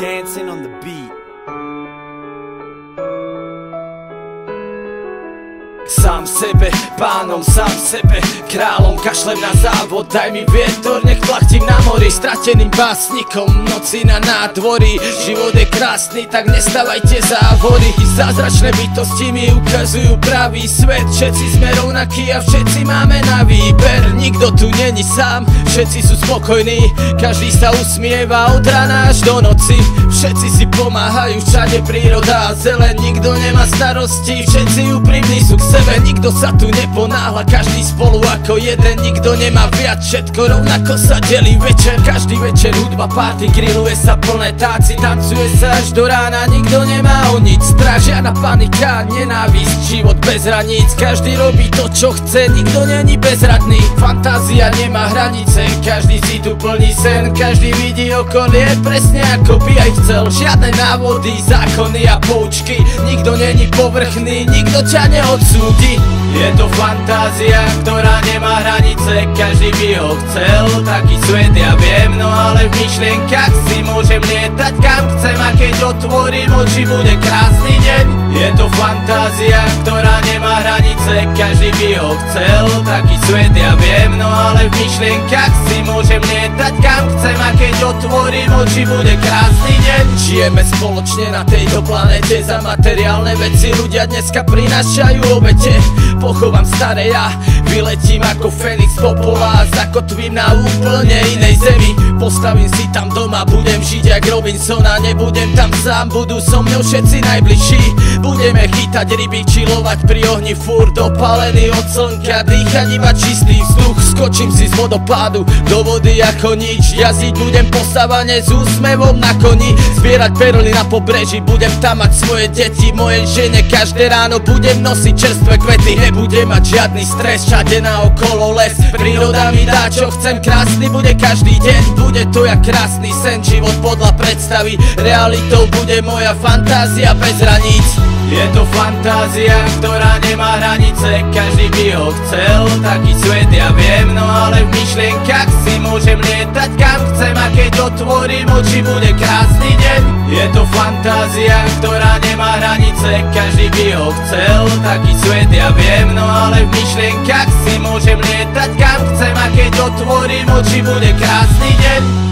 dancing on the beat. Sám sebe, pánom sám sebe, kráľom kašlem na závod. Daj mi vietor, nech plachtím na mori, strateným básnikom noci na nádvorí. Život je krásny, tak nestávajte závory. Zázračné bytosti mi ukazujú pravý svet. Všetci sme rovnakí a všetci máme na výber. Nikto tu není sám, všetci sú spokojní, každý sa usmieva od rána až do noci. Všetci si pomáhajú, všade príroda a zelen. Nikto nemá starosti, všetci úprimní sú k sebe. Nikto sa tu neponáhla, každý spolu ako jeden. Nikto nemá viac, všetko rovnako sa delí večer. Každý večer hudba, party, grilluje sa plné táci, tancuje sa až do rána, nikto nemá o nič strach. Žiadna panika, nenávisť, život bez hraníc. Každý robí to, čo chce, nikto není bezradný. Fantázia nemá hranice, každý si tu plní sen. Každý vidí okolie presne ako by aj chcel. Žiadne návody, zákony a poučky, nikto není povrchný, nikto ťa neodsúdi. Je to fantázia, ktorá nemá hranice, každý by ho chcel, taký svet ja viem. No ale v myšlienkach si môžem lietať kam chcem, a keď otvorím oči, bude krásny deň. Je to fantázia, ktorá nemá hranice, každý by ho chcel, taký svet ja viem. No ale v myšlienkach si môžem lietať kam chcem, a keď otvorím oči, bude krásny deň. Žijeme spoločne na tejto planete, za materiálne veci ľudia dneska prinášajú obete. Pochovám staré ja, vyletím ako Fenix z popola a zakotvím na úplne inej zemi. Postavím si tam doma, budem žiť jak Robinson a nebudem tam sám, budú so mnou všetci najbližší. Budeme chytať ryby, čilovať pri ohni, furt opálený od slnka, dýchať iba čistý vzduch. Skočím si z vodopádu do vody ako nič, jazdiť budem po savane s úsmevom na koni. Zbierať perly na pobreží, budem tam mať svoje deti, mojej žene každé ráno budem nosiť čerstvé kvety. Nebudem mať žiadny stres, všade naokolo les, príroda mi dá čo chcem, krásny bude každý deň. Bude to jak krásny sen, život podľa predstavy, realitou bude moja fantázia bez hraníc. Je to fantázia, ktorá nemá hranice, každý by ho chcel, taký svet ja viem. No ale v myšlienkach si môžem lietať kam chcem, a keď otvorím oči, bude krásny deň. Je to fantázia, ktorá nemá hranice, každý by ho chcel, taký svet ja viem. No ale v myšlienkach si môžem lietať kam chcem, a keď otvorím oči, bude krásny deň.